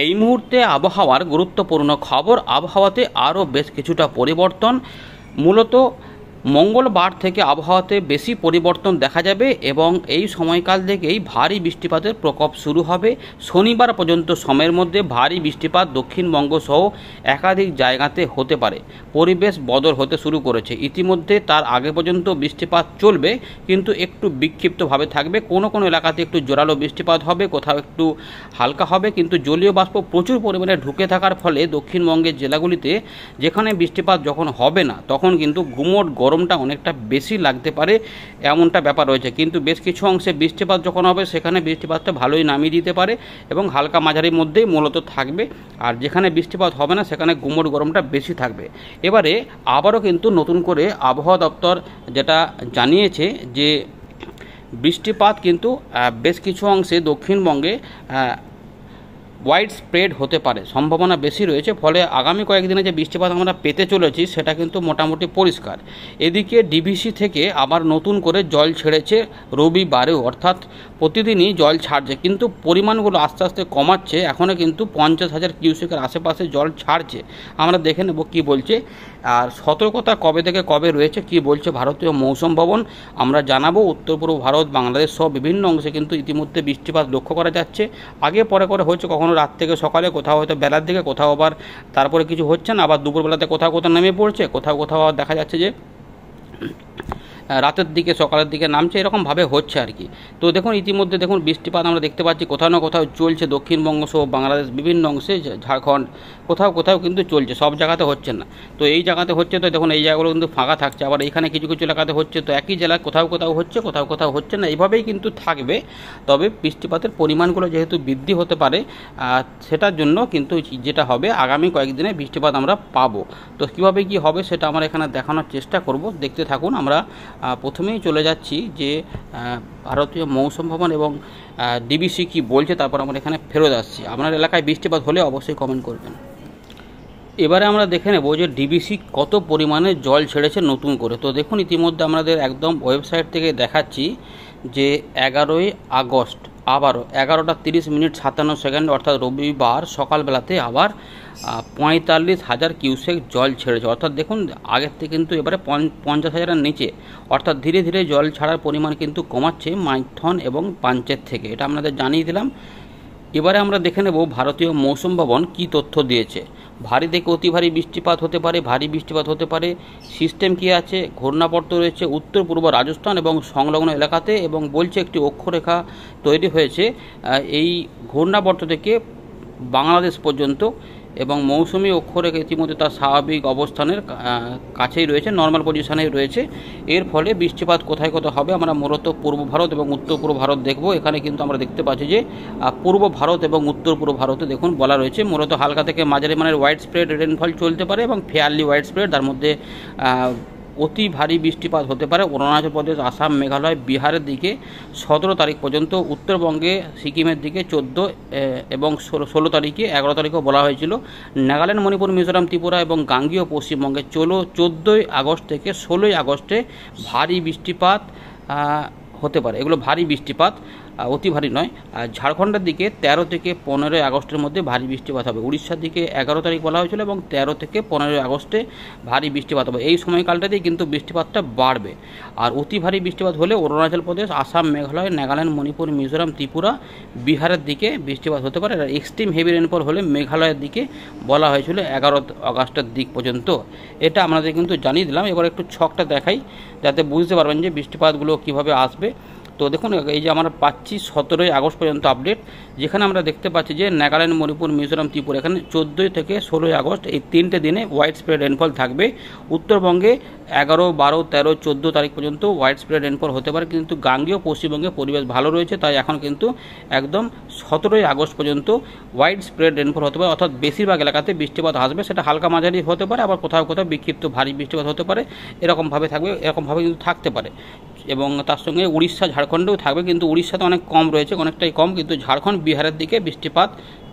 এই মুহূর্তে আবহাওয়ার গুরুত্বপূর্ণ খবর। আবহাওয়াতে আরও বেশ কিছুটা পরিবর্তন। মূলত মঙ্গলবার থেকে আবহাওয়াতে বেশি পরিবর্তন দেখা যাবে এবং এই সময়কাল থেকেই ভারী বৃষ্টিপাতের প্রকোপ শুরু হবে। শনিবার পর্যন্ত সময়ের মধ্যে ভারী বৃষ্টিপাত দক্ষিণবঙ্গ সহ একাধিক জায়গাতে হতে পারে। পরিবেশ বদল হতে শুরু করেছে ইতিমধ্যে। তার আগে পর্যন্ত বৃষ্টিপাত চলবে, কিন্তু একটু বিক্ষিপ্তভাবে থাকবে। কোনো কোনো এলাকাতে একটু জোরালো বৃষ্টিপাত হবে, কোথাও একটু হালকা হবে, কিন্তু জলীয় বাষ্প প্রচুর পরিমাণে ঢুকে থাকার ফলে দক্ষিণবঙ্গের জেলাগুলিতে যেখানে বৃষ্টিপাত যখন হবে না, তখন কিন্তু গুমোট গরমটা অনেকটা বেশি লাগতে পারে, এমনটা ব্যাপার রয়েছে। কিন্তু বেশ কিছু অংশে বৃষ্টিপাত যখন হবে সেখানে বৃষ্টিপাতটা ভালোই নামিয়ে দিতে পারে এবং হালকা মাঝারির মধ্যেই মূলত থাকবে। আর যেখানে বৃষ্টিপাত হবে না সেখানে গুমোট গরমটা বেশি থাকবে। এবারে আবারও কিন্তু নতুন করে আবহাওয়া দপ্তর যেটা জানিয়েছে যে বৃষ্টিপাত কিন্তু বেশ কিছু অংশে দক্ষিণবঙ্গে ওয়াইড স্প্রেড হতে পারে, সম্ভাবনা বেশি রয়েছে। ফলে আগামী কয়েকদিনে যে বৃষ্টিপাত আমরা পেতে চলেছি সেটা কিন্তু মোটামুটি পরিষ্কার। এদিকে ডিভিসি থেকে আবার নতুন করে জল ছেড়েছে রবিবারেও, অর্থাৎ প্রতিদিনই জল ছাড়ছে, কিন্তু পরিমাণগুলো আস্তে আস্তে কমাচ্ছে। এখনও কিন্তু 50,000 কিউসেকের আশেপাশে জল ছাড়ছে। আমরা দেখে নেব কী বলছে। আর সতর্কতা কবে থেকে কবে রয়েছে, কি বলছে ভারতীয় মৌসুম ভবন আমরা জানাবো। উত্তর পূর্ব ভারত, বাংলাদেশ সহ বিভিন্ন অংশে কিন্তু ইতিমধ্যে বৃষ্টিপাত লক্ষ্য করা যাচ্ছে। আগে পরে করে হচ্ছে, কখনো রাত থেকে সকালে, কোথাও হয়তো বেলার দিকে, কোথাও আবার তারপরে কিছু হচ্ছে না, আবার দুপুরবেলাতে কোথাও কোথাও নেমে পড়ছে, কোথাও কোথাও দেখা যাচ্ছে যে রাতের দিকে সকালের দিকে নামছে, এরকমভাবে হচ্ছে আর কি। তো দেখুন ইতিমধ্যে দেখুন বৃষ্টিপাত আমরা দেখতে পাচ্ছি কোথাও না কোথাও চলছে। দক্ষিণবঙ্গ সহ বাংলাদেশ বিভিন্ন অংশে, ঝাড়খণ্ড কোথাও কোথাও কিন্তু চলছে, সব জায়গাতে হচ্ছে না। তো এই জায়গাতে হচ্ছে, তো দেখুন এই জায়গাগুলো কিন্তু ফাঁকা থাকছে। আবার এখানে কিছু কিছু এলাকাতে হচ্ছে, তো একই জেলায় কোথাও কোথাও হচ্ছে, কোথাও কোথাও হচ্ছে না, এইভাবেই কিন্তু থাকবে। তবে বৃষ্টিপাতের পরিমাণগুলো যেহেতু বৃদ্ধি হতে পারে, সেটার জন্য কিন্তু যেটা হবে আগামী কয়েকদিনে বৃষ্টিপাত আমরা পাবো। তো কীভাবে কী হবে সেটা আমরা এখানে দেখানোর চেষ্টা করব, দেখতে থাকুন। আমরা প্রথমেই চলে যাচ্ছি যে ভারতীয় মৌসুম ভবন এবং ডিবিসি কি বলছে, তারপর আমরা এখানে ফেরত আসছি। আপনার এলাকায় বৃষ্টিপাত হলে অবশ্যই কমেন্ট করবেন। এবারে আমরা দেখে নেব যে ডিবিসি কত পরিমাণে জল ছেড়েছে নতুন করে। তো দেখুন ইতিমধ্যে আমাদের একদম ওয়েবসাইট থেকে দেখাচ্ছি যে 11ই আগস্ট আবারও 11টা 30:57 অর্থাৎ রবিবার সকালবেলাতে আবার 45,000 কিউসেক জল ছেড়েছে। অর্থাৎ দেখুন আগের থেকে কিন্তু এবারে 50,000-এর নিচে, অর্থাৎ ধীরে ধীরে জল ছাড়ার পরিমাণ কিন্তু কমাচ্ছে মাইথন এবং পাঞ্চেত থেকে। এটা আপনাদের জানিয়ে দিলাম। এবারে আমরা দেখে নেব ভারতীয় মৌসুম ভবন কী তথ্য দিয়েছে। ভারী থেকে অতি ভারী বৃষ্টিপাত হতে পারে, ভারী বৃষ্টিপাত হতে পারে। সিস্টেম কী আছে, ঘূর্ণাবর্ত রয়েছে উত্তর পূর্ব রাজস্থান এবং সংলগ্ন এলাকাতে, এবং বলছে একটি অক্ষরেখা তৈরি হয়েছে এই ঘূর্ণাবর্ত থেকে বাংলাদেশ পর্যন্ত, এবং মৌসুমি অক্ষরেখা ইতিমধ্যে তার স্বাভাবিক অবস্থানের কাছেই রয়েছে, নর্মাল পজিশনেই রয়েছে। এর ফলে বৃষ্টিপাত কোথায় কোথায় হবে আমরা মূলত পূর্ব ভারত এবং উত্তর পূর্ব ভারত দেখব। এখানে কিন্তু আমরা দেখতে পাচ্ছি যে পূর্ব ভারত এবং উত্তর পূর্ব ভারতে দেখুন বলা রয়েছে মূলত হালকা থেকে মাঝারি মানের ওয়াইড স্প্রেড রেনফল চলতে পারে এবং ফেয়ারলি ওয়াইড স্প্রেড, তার মধ্যে অতি ভারী বৃষ্টিপাত হতে পারে অরুণাচল প্রদেশ, আসাম, মেঘালয়, বিহারের দিকে 17 তারিখ পর্যন্ত, উত্তরবঙ্গে সিকিমের দিকে 14 এবং 16 তারিখে, 11 তারিখেও বলা হয়েছিল। নাগাল্যান্ড, মণিপুর, মিজোরাম, ত্রিপুরা এবং গাঙ্গেয় পশ্চিমবঙ্গে 14ই আগস্ট থেকে 16ই আগস্টে ভারী বৃষ্টিপাত হতে পারে। এগুলো ভারী বৃষ্টিপাত, অতি ভারী নয়। আর ঝাড়খণ্ডের দিকে 13 থেকে 15 আগস্টের মধ্যে ভারী বৃষ্টিপাত হবে। উড়িষ্যার দিকে 11 তারিখ বলা হয়েছিল এবং 13 থেকে 15 আগস্টে ভারী বৃষ্টিপাত হবে। এই সময়কালটাতেই কিন্তু বৃষ্টিপাতটা বাড়বে। আর অতি ভারী বৃষ্টিপাত হলে অরুণাচল প্রদেশ, আসাম, মেঘালয়, নাগাল্যান্ড, মণিপুর, মিজোরাম, ত্রিপুরা, বিহারের দিকে বৃষ্টিপাত হতে পারে। আর এক্সট্রিম হেভি রেনফল হলে মেঘালয়ের দিকে বলা হয়েছিল 11 আগস্টের দিক পর্যন্ত। এটা আপনাদের কিন্তু জানিয়ে দিলাম। এবার একটু ছকটা দেখাই যাতে বুঝতে পারবেন যে বৃষ্টিপাতগুলো কীভাবে আসবে। তো দেখুন এই যে আমরা পাচ্ছি 17ই আগস্ট পর্যন্ত আপডেট, যেখানে আমরা দেখতে পাচ্ছি যে নাগাল্যান্ড, মণিপুর, মিজোরাম, ত্রিপুরা এখানে 14 থেকে 16 আগস্ট এই 3টে দিনে ওয়াইড স্প্রেড রেনফল থাকবে। উত্তরবঙ্গে 11, 12, 13, 14 তারিখ পর্যন্ত ওয়াইড স্প্রেড রেনফল হতে পারে, কিন্তু গাঙ্গেয় পশ্চিমবঙ্গে পরিবেশ ভালো রয়েছে, তাই এখন কিন্তু একদম 17ই আগস্ট পর্যন্ত ওয়াইড স্প্রেড রেনফল হতে পারে। অর্থাৎ বেশিরভাগ এলাকাতে বৃষ্টিপাত আসবে, সেটা হালকা মাঝারি হতে পারে, আবার কোথাও কোথাও বিক্ষিপ্ত ভারী বৃষ্টিপাত হতে পারে। এরকমভাবে থাকবে, এরকমভাবে কিন্তু থাকতে পারে। এবং তার সঙ্গে উড়িষ্যা, ঝাড়খণ্ডেও থাকবে, কিন্তু উড়িষ্যাতে অনেক কম রয়েছে, অনেকটাই কম, কিন্তু ঝাড়খণ্ড, বিহারের দিকে বৃষ্টিপাত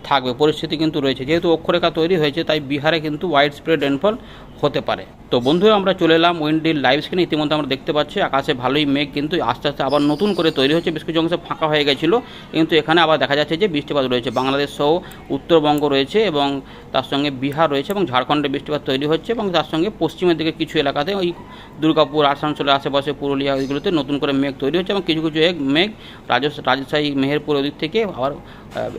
থাকবে পরিস্থিতি কিন্তু রয়েছে। যেহেতু অক্ষরেখা তৈরি হয়েছে তাই বিহারে কিন্তু ওয়াইড স্প্রেড রেনফল হতে পারে। তো বন্ধুরা আমরা চলে এলাম উইন্ডির লাইভ স্ক্রিনে। ইতিমধ্যে আমরা দেখতে পাচ্ছি আকাশে ভালোই মেঘ কিন্তু আস্তে আস্তে আবার নতুন করে তৈরি হচ্ছে। বেশ কিছু অংশে ফাঁকা হয়ে গেছিলো, কিন্তু এখানে আবার দেখা যাচ্ছে যে বৃষ্টিপাত রয়েছে। বাংলাদেশ সহ উত্তরবঙ্গ রয়েছে এবং তার সঙ্গে বিহার রয়েছে এবং ঝাড়খণ্ডে বৃষ্টিপাত তৈরি হচ্ছে এবং তার সঙ্গে পশ্চিমের দিকে কিছু এলাকাতে ওই দুর্গাপুর, আসানসোলের আশেপাশে, পুরুলিয়া ওইগুলোতে নতুন করে মেঘ তৈরি হচ্ছে এবং কিছু কিছু মেঘ রাজশাহী, মেহেরপুর ওদিক থেকে আবার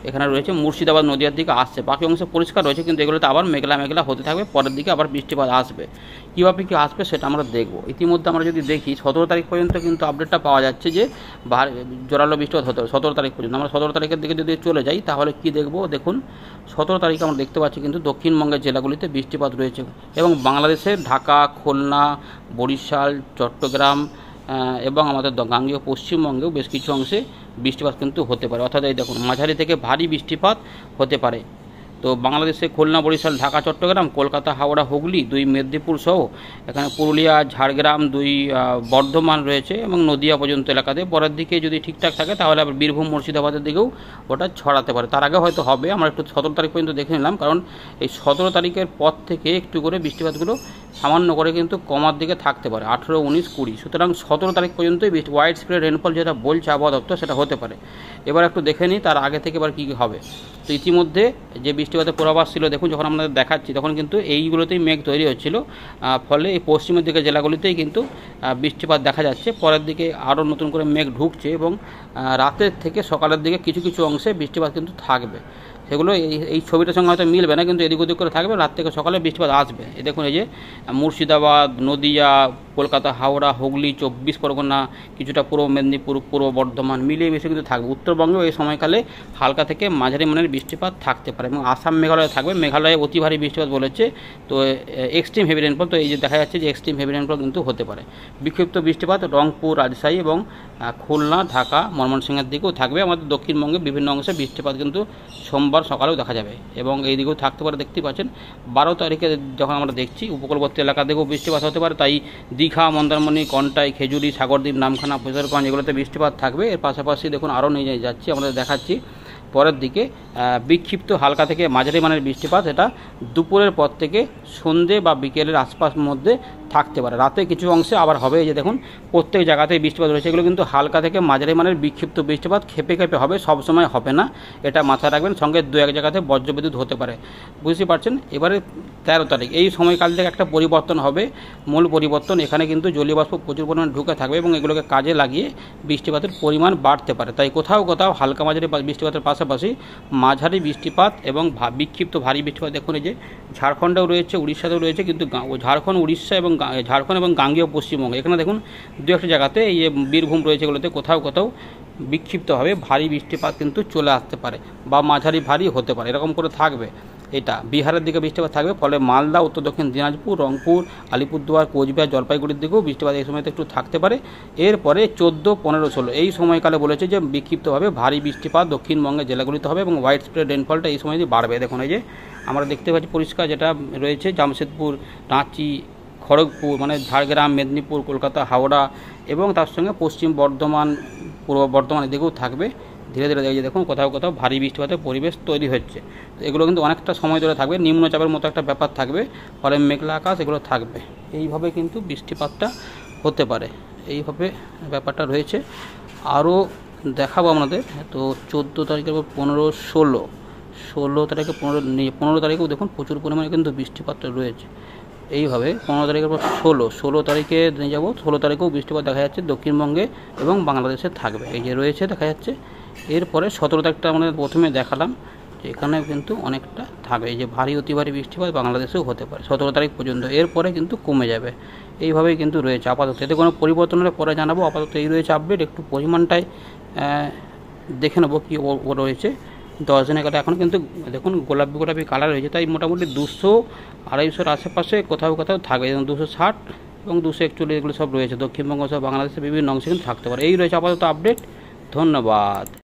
এখানে রয়েছে মুর্শিদাবাদ, নদিয়ার দিকে আসছে। বাকি অংশ পরিষ্কার রয়েছে, কিন্তু এগুলোতে আবার মেঘলা মেঘলা হতে থাকবে। পরের দিকে আবার বৃষ্টিপাত আসবে। কীভাবে কী আসবে সেটা আমরা দেখব। ইতিমধ্যে আমরা যদি দেখি 17 তারিখ পর্যন্ত কিন্তু আপডেটটা পাওয়া যাচ্ছে যে জোরালো বৃষ্টিপাত হতে হবে 17 তারিখ পর্যন্ত। আমরা 17 তারিখের দিকে যদি চলে যাই তাহলে কি দেখব, দেখুন 17 তারিখে আমরা দেখতে পাচ্ছি কিন্তু দক্ষিণবঙ্গের জেলাগুলিতে বৃষ্টিপাত রয়েছে এবং বাংলাদেশের ঢাকা, খুলনা, বরিশাল, চট্টগ্রাম এবং আমাদের গাঙ্গেয় পশ্চিমবঙ্গেও বেশ কিছু অংশে বৃষ্টিপাত কিন্তু হতে পারে। অর্থাৎ এই দেখুন মাঝারি থেকে ভারী বৃষ্টিপাত হতে পারে। তো বাংলাদেশে খুলনা, বরিশাল, ঢাকা, চট্টগ্রাম, কলকাতা, হাওড়া, হুগলি, 2 মেদিনীপুর সহ এখানে পুরুলিয়া, ঝাড়গ্রাম, 2 বর্ধমান রয়েছে এবং নদিয়া পর্যন্ত এলাকাতে। পরের দিকে যদি ঠিকঠাক থাকে তাহলে আবার বীরভূম, মুর্শিদাবাদের দিকেও ওটা ছড়াতে পারে। তার আগে হয়তো হবে, আমরা একটু 17 তারিখ পর্যন্ত দেখে নিলাম, কারণ এই 17 তারিখের পর থেকে একটু করে বৃষ্টিপাতগুলো সামান্য করে কিন্তু কমার দিকে থাকতে পারে, 18, 19, 20। সুতরাং 17 তারিখ পর্যন্তই ওয়াইড স্প্রেড রেনফল যেটা বলছে আবহাওয়া দপ্তর সেটা হতে পারে। এবার একটু দেখে নিই তার আগে থেকে এবার কী কী হবে। তো ইতিমধ্যে যে বৃষ্টিপাতের পূর্বাভাস ছিল দেখুন, যখন আমরা দেখাচ্ছি তখন কিন্তু এইগুলোতেই মেঘ তৈরি হচ্ছিল, ফলে এই পশ্চিমের দিকে জেলাগুলিতেই কিন্তু বৃষ্টিপাত দেখা যাচ্ছে। পরের দিকে আরও নতুন করে মেঘ ঢুকছে এবং রাতের থেকে সকালের দিকে কিছু কিছু অংশে বৃষ্টিপাত কিন্তু থাকবে। সেগুলো এই ছবিটার সঙ্গে হয়তো মিলবে না, কিন্তু এদিক ওদিক করে থাকবে। রাত থেকে সকালে বৃষ্টিপাত আসবে। এই দেখুন এই যে মুর্শিদাবাদ, নদিয়া, কলকাতা, হাওড়া, হুগলি, 24 পরগনা, কিছুটা পূর্ব মেদিনীপুর, পূর্ব বর্ধমান মিলিয়ে মিশে কিন্তু থাকবে। উত্তরবঙ্গেও এই সময়কালে হালকা থেকে মাঝারি মানের বৃষ্টিপাত থাকতে পারে এবং আসাম, মেঘালয়ে থাকবে। মেঘালয়ে অতি ভারী বৃষ্টিপাত বলেছে, তো এক্সট্রিম হেভি রেনফল। তো এই যে দেখা যাচ্ছে যে এক্সট্রিম হেভি রেনফল কিন্তু হতে পারে। বিক্ষিপ্ত বৃষ্টিপাত রংপুর, রাজশাহী এবং খুলনা, ঢাকা, ময়মনসিংহের দিকেও থাকবে। আমাদের দক্ষিণবঙ্গে বিভিন্ন অংশে বৃষ্টিপাত কিন্তু সোমবার সকালেও দেখা যাবে এবং এই দিকেও থাকতে পারে। দেখতেই পাচ্ছেন 12 তারিখে যখন আমরা দেখছি উপকূলবর্তী এলাকা থেকেও বৃষ্টিপাত হতে পারে। তাই দীঘা, মন্দারমণি, কন্টাই, খেজুরি, সাগরদ্বীপ, নামখানা, ফেজারগঞ্জ এগুলোতে বৃষ্টিপাত থাকবে। এর পাশাপাশি দেখুন আরও নিয়ে যাচ্ছি, আমাদের দেখাচ্ছি পরের দিকে বিক্ষিপ্ত হালকা থেকে মাঝারি মানের বৃষ্টিপাত এটা দুপুরের পর থেকে সন্ধ্যে বা বিকেলের আশপাশ মধ্যে থাকতে পারে। রাতে কিছু অংশে আবার হবে। এই যে দেখুন প্রত্যেক জায়গাতেই বৃষ্টিপাত রয়েছে। এগুলো কিন্তু হালকা থেকে মাঝারি মানের বিক্ষিপ্ত বৃষ্টিপাত, খেপে খেপে হবে, সবসময় হবে না, এটা মাথায় রাখবেন। সঙ্গে 2-1 জায়গাতে বজ্রবিদ্যুৎ হতে পারে, বুঝতে পারছেন। এবারে 13 তারিখ এই সময়কাল থেকে একটা পরিবর্তন হবে, মূল পরিবর্তন। এখানে কিন্তু জলীয় বাষ্প প্রচুর পরিমাণে ঢুকে থাকবে এবং এগুলোকে কাজে লাগিয়ে বৃষ্টিপাতের পরিমাণ বাড়তে পারে। তাই কোথাও কোথাও হালকা মাঝারি বৃষ্টিপাতের পাশাপাশি মাঝারি বৃষ্টিপাত এবং বিক্ষিপ্ত ভারী বৃষ্টিপাত দেখুন এই যে ঝাড়খণ্ডেও রয়েছে, উড়িষ্যাতেও রয়েছে, কিন্তু ঝাড়খণ্ড, উড়িষ্যা এবং গাঙ্গেয় পশ্চিমবঙ্গ এখানে দেখুন 2-1 জায়গাতে এই যে বীরভূম রয়েছে, এগুলোতে কোথাও কোথাও বিক্ষিপ্তভাবে ভারী বৃষ্টিপাত কিন্তু চলে আসতে পারে বা মাঝারি ভারী হতে পারে, এরকম করে থাকবে। এটা বিহারের দিকে বৃষ্টিপাত থাকবে, ফলে মালদা, উত্তর দক্ষিণ দিনাজপুর, রংপুর, আলিপুরদুয়ার, কোচবিহার, জলপাইগুড়ির দিকেও বৃষ্টিপাত এই সময়তে একটু থাকতে পারে। এরপরে 14, 15, 16 এই সময়কালে বলেছে যে বিক্ষিপ্তভাবে ভারী বৃষ্টিপাত দক্ষিণবঙ্গের জেলাগুলিতে হবে এবং হোয়াইট স্প্রেড রেনফলটা এই সময়তে বাড়বে। দেখুন এই যে আমরা দেখতে পাচ্ছি পরিষ্কার যেটা রয়েছে জামশেদপুর, রাঁচি, খড়গপুর মানে ঝাড়গ্রাম, মেদিনীপুর, কলকাতা, হাওড়া এবং তার সঙ্গে পশ্চিম বর্ধমান, পূর্ব বর্ধমান এদিকেও থাকবে। ধীরে ধীরে দেখে দেখুন কোথাও কোথাও ভারী বৃষ্টিপাতের পরিবেশ তৈরি হচ্ছে। তো এগুলো কিন্তু অনেকটা সময় ধরে থাকবে, নিম্নচাপের মতো একটা ব্যাপার থাকবে, ফলে মেঘলা আকাশ এগুলো থাকবে। এইভাবে কিন্তু বৃষ্টিপাতটা হতে পারে, এইভাবে ব্যাপারটা রয়েছে। আরও দেখাবো আমাদের। তো 14 তারিখের পর 15, 16 তারিখে 15 তারিখেও দেখুন প্রচুর পরিমাণে কিন্তু বৃষ্টিপাতটা রয়েছে। এইভাবে 15 তারিখের পর 16 তারিখে নিয়ে যাবো। 16 তারিখেও বৃষ্টিপাত দেখা যাচ্ছে দক্ষিণবঙ্গে এবং বাংলাদেশে থাকবে, এই যে রয়েছে দেখা যাচ্ছে। এরপরে 17 তারিখটা আমাদের প্রথমে দেখালাম যে এখানেও কিন্তু অনেকটা থাকবে, এই যে ভারী অতি ভারী বৃষ্টিপাত বাংলাদেশেও হতে পারে 17 তারিখ পর্যন্ত। এরপরে কিন্তু কমে যাবে, এইভাবেই কিন্তু রয়েছে আপাতত। এতে কোনো পরিবর্তন হলে পরে জানাবো। আপাতত এই রয়েছে আপডেট। একটু পরিমাণটাই দেখে নেবো কী রয়েছে। 10 দিনের কালে এখন কিন্তু দেখুন গোলাপি কালার হয়েছে, তাই মোটামুটি 200-250-র আশেপাশে কোথাও কোথাও থাকবে, এবং 260 এবং 241 এগুলো সব রয়েছে। দক্ষিণবঙ্গ সহ বাংলাদেশের বিভিন্ন অংশে কিন্তু থাকতে পারে। এই রয়েছে আপাতত আপডেট। ধন্যবাদ।